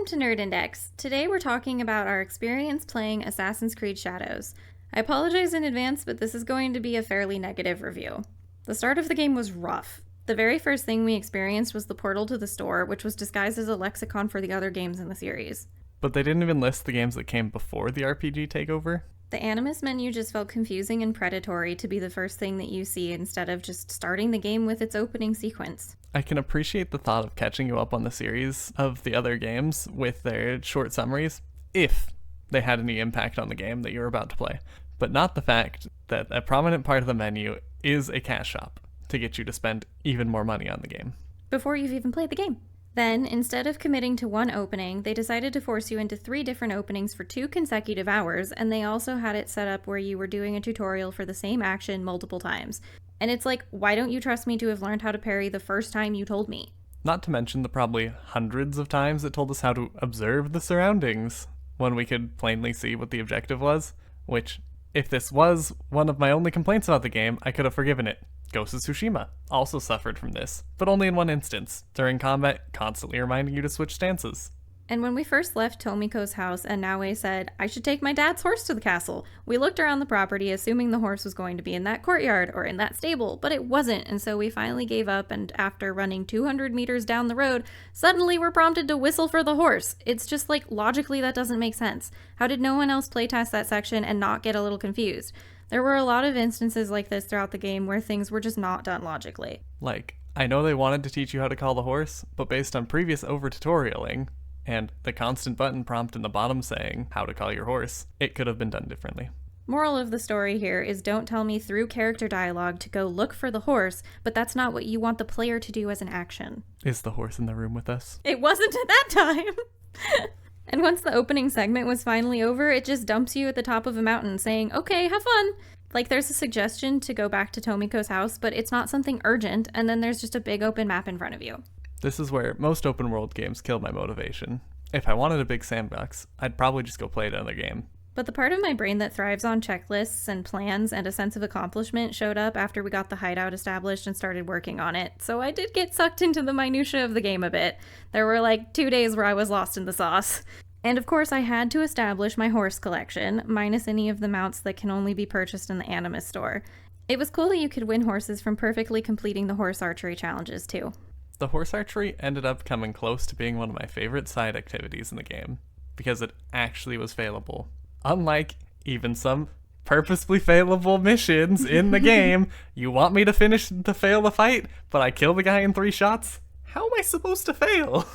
to Nerdindex. Today we're talking about our experience playing Assassin's Creed Shadows. I apologize in advance, but this is going to be a fairly negative review. The start of the game was rough. The very first thing we experienced was the portal to the store, which was disguised as a lexicon for the other games in the series. But they didn't even list the games that came before the RPG takeover. The Animus menu just felt confusing and predatory to be the first thing that you see instead of just starting the game with its opening sequence. I can appreciate the thought of catching you up on the series of the other games with their short summaries, if they had any impact on the game that you're about to play, but not the fact that a prominent part of the menu is a cash shop to get you to spend even more money on the game. Before you've even played the game. Then, instead of committing to one opening, they decided to force you into 3 different openings for 2 consecutive hours, and they also had it set up where you were doing a tutorial for the same action multiple times. And it's like, why don't you trust me to have learned how to parry the first time you told me? Not to mention the probably hundreds of times it told us how to observe the surroundings when we could plainly see what the objective was, which, if this was one of my only complaints about the game, I could have forgiven it. Ghost of Tsushima also suffered from this, but only in one instance, during combat, constantly reminding you to switch stances. And when we first left Tomiko's house and Naoe said, I should take my dad's horse to the castle, we looked around the property assuming the horse was going to be in that courtyard or in that stable, but it wasn't, and so we finally gave up, and after running 200 meters down the road, suddenly we're prompted to whistle for the horse. It's just like, logically that doesn't make sense. How did no one else playtest that section and not get a little confused? There were a lot of instances like this throughout the game where things were just not done logically. Like, I know they wanted to teach you how to call the horse, but based on previous over-tutorialing, and the constant button prompt in the bottom saying how to call your horse, it could have been done differently. Moral of the story here is don't tell me through character dialogue to go look for the horse, but that's not what you want the player to do as an action. Is the horse in the room with us? It wasn't at that time! And once the opening segment was finally over, it just dumps you at the top of a mountain saying, okay, have fun! Like, there's a suggestion to go back to Tomiko's house, but it's not something urgent, and then there's just a big open map in front of you. This is where most open world games kill my motivation. If I wanted a big sandbox, I'd probably just go play another game. But the part of my brain that thrives on checklists and plans and a sense of accomplishment showed up after we got the hideout established and started working on it, so I did get sucked into the minutia of the game a bit. There were like 2 days where I was lost in the sauce. And of course I had to establish my horse collection, minus any of the mounts that can only be purchased in the Animus store. It was cool that you could win horses from perfectly completing the horse archery challenges too. The horse archery ended up coming close to being one of my favorite side activities in the game, because it actually was failable. Unlike even some purposefully failable missions in the game, you want me to fail the fight, but I kill the guy in 3 shots? How am I supposed to fail?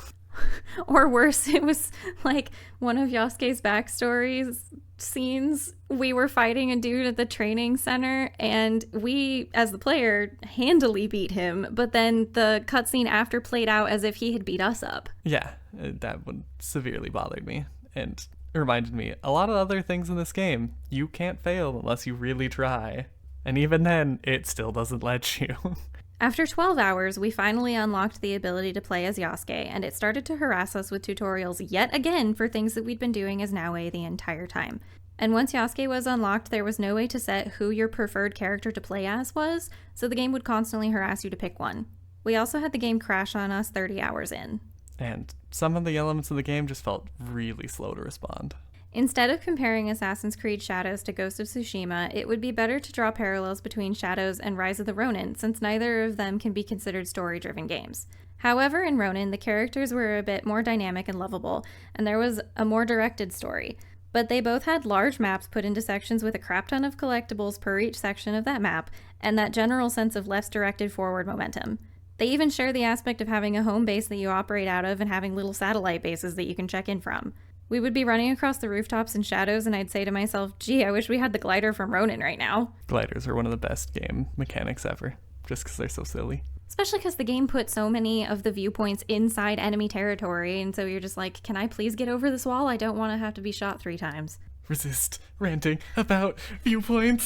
Or worse, it was like one of Yasuke's backstories scenes. We were fighting a dude at the training center, and we, as the player, handily beat him, but then the cutscene after played out as if he had beat us up. Yeah, that one severely bothered me, and reminded me, a lot of other things in this game, you can't fail unless you really try. And even then, it still doesn't let you. After 12 hours, we finally unlocked the ability to play as Yasuke, and it started to harass us with tutorials yet again for things that we'd been doing as Naoe the entire time. And once Yasuke was unlocked, there was no way to set who your preferred character to play as was, so the game would constantly harass you to pick one. We also had the game crash on us 30 hours in. And some of the elements of the game just felt really slow to respond. Instead of comparing Assassin's Creed Shadows to Ghost of Tsushima, it would be better to draw parallels between Shadows and Rise of the Ronin, since neither of them can be considered story-driven games. However, in Ronin, the characters were a bit more dynamic and lovable, and there was a more directed story. But they both had large maps put into sections with a crap ton of collectibles per each section of that map, and that general sense of less directed forward momentum. They even share the aspect of having a home base that you operate out of and having little satellite bases that you can check in from. We would be running across the rooftops in Shadows, and I'd say to myself, gee, I wish we had the glider from Ronin right now. Gliders are one of the best game mechanics ever, just because they're so silly. Especially because the game put so many of the viewpoints inside enemy territory, and so you're just like, can I please get over this wall? I don't want to have to be shot 3 times. Resist ranting about viewpoints.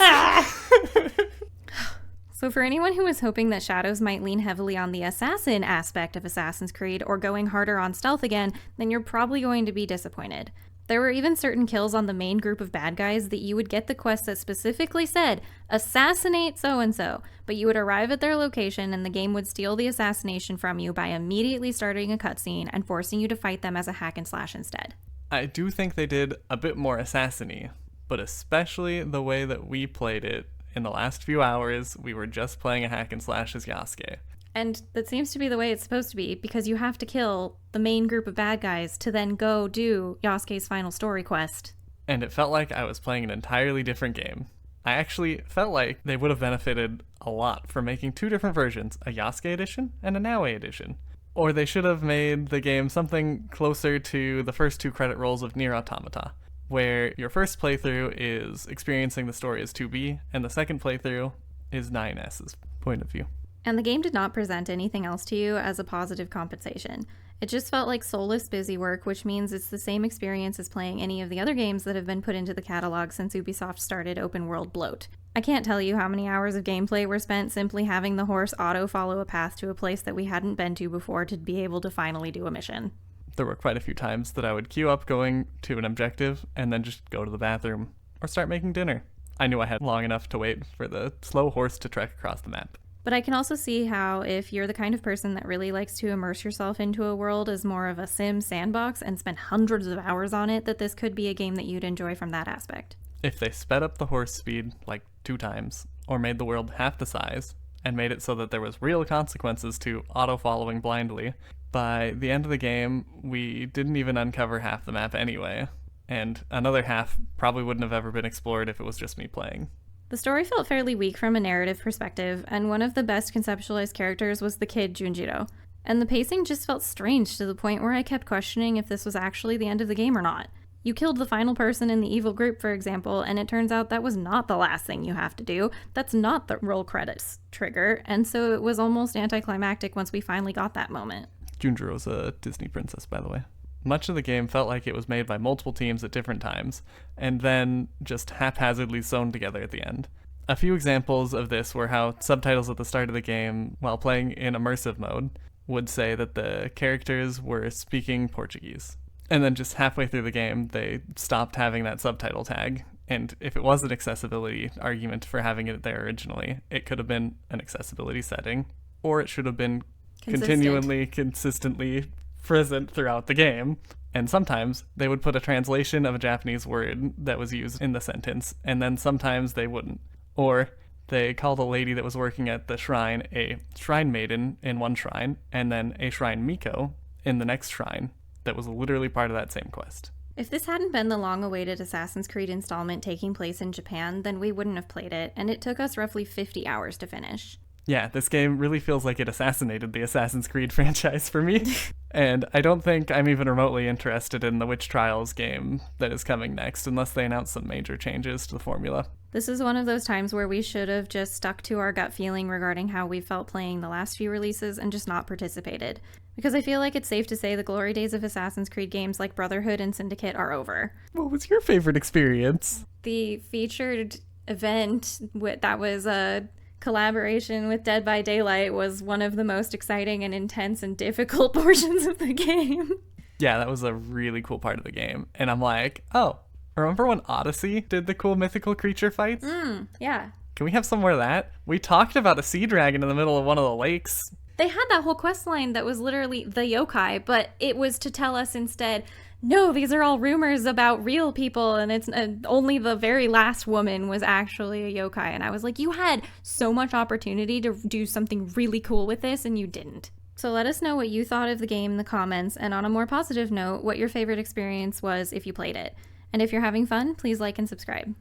So for anyone who was hoping that Shadows might lean heavily on the assassin aspect of Assassin's Creed or going harder on stealth again, then you're probably going to be disappointed. There were even certain kills on the main group of bad guys that you would get the quest that specifically said, assassinate so-and-so, but you would arrive at their location and the game would steal the assassination from you by immediately starting a cutscene and forcing you to fight them as a hack and slash instead. I do think they did a bit more assassin-y, but especially the way that we played it. In the last few hours, we were just playing a hack and slash as Yasuke. And that seems to be the way it's supposed to be, because you have to kill the main group of bad guys to then go do Yasuke's final story quest. And it felt like I was playing an entirely different game. I actually felt like they would have benefited a lot from making two different versions, a Yasuke edition and a Naoe edition. Or they should have made the game something closer to the first two credit rolls of Nier Automata, where your first playthrough is experiencing the story as 2B, and the second playthrough is 9S's point of view. And the game did not present anything else to you as a positive compensation. It just felt like soulless busy work, which means it's the same experience as playing any of the other games that have been put into the catalog since Ubisoft started open world bloat. I can't tell you how many hours of gameplay were spent simply having the horse auto-follow a path to a place that we hadn't been to before to be able to finally do a mission. There were quite a few times that I would queue up going to an objective and then just go to the bathroom or start making dinner. I knew I had long enough to wait for the slow horse to trek across the map. But I can also see how if you're the kind of person that really likes to immerse yourself into a world as more of a sim sandbox and spend hundreds of hours on it, that this could be a game that you'd enjoy from that aspect. If they sped up the horse speed like 2 times, or made the world half the size, and made it so that there was real consequences to auto-following blindly, by the end of the game, we didn't even uncover half the map anyway, and another half probably wouldn't have ever been explored if it was just me playing. The story felt fairly weak from a narrative perspective, and one of the best conceptualized characters was the kid Junjiro. And the pacing just felt strange to the point where I kept questioning if this was actually the end of the game or not. You killed the final person in the evil group, for example, and it turns out that was not the last thing you have to do. That's not the roll credits trigger, and so it was almost anticlimactic once we finally got that moment. Junjiro's a Disney princess, by the way. Much of the game felt like it was made by multiple teams at different times, and then just haphazardly sewn together at the end. A few examples of this were how subtitles at the start of the game, while playing in immersive mode, would say that the characters were speaking Portuguese. And then just halfway through the game, they stopped having that subtitle tag. And if it was an accessibility argument for having it there originally, it could have been an accessibility setting, or it should have been consistently present throughout the game. And sometimes they would put a translation of a Japanese word that was used in the sentence, and then sometimes they wouldn't. Or they called a lady that was working at the shrine a shrine maiden in one shrine, and then a shrine Miko in the next shrine that was literally part of that same quest. If this hadn't been the long-awaited Assassin's Creed installment taking place in Japan, then we wouldn't have played it, and it took us roughly 50 hours to finish. Yeah, this game really feels like it assassinated the Assassin's Creed franchise for me. And I don't think I'm even remotely interested in the Witch Trials game that is coming next, unless they announce some major changes to the formula. This is one of those times where we should have just stuck to our gut feeling regarding how we felt playing the last few releases and just not participated. Because I feel like it's safe to say the glory days of Assassin's Creed games like Brotherhood and Syndicate are over. What was your favorite experience? The featured event that was a collaboration with Dead by Daylight was one of the most exciting and intense and difficult portions of the game. Yeah, that was a really cool part of the game. And I'm like, oh, remember when Odyssey did the cool mythical creature fights? Yeah. Can we have some more of that? We talked about a sea dragon in the middle of one of the lakes. They had that whole quest line that was literally the yokai, but it was to tell us instead, no, these are all rumors about real people, and it's only the very last woman was actually a yokai. And I was like, you had so much opportunity to do something really cool with this, and you didn't. So let us know what you thought of the game in the comments, and on a more positive note, what your favorite experience was if you played it. And if you're having fun, please like and subscribe.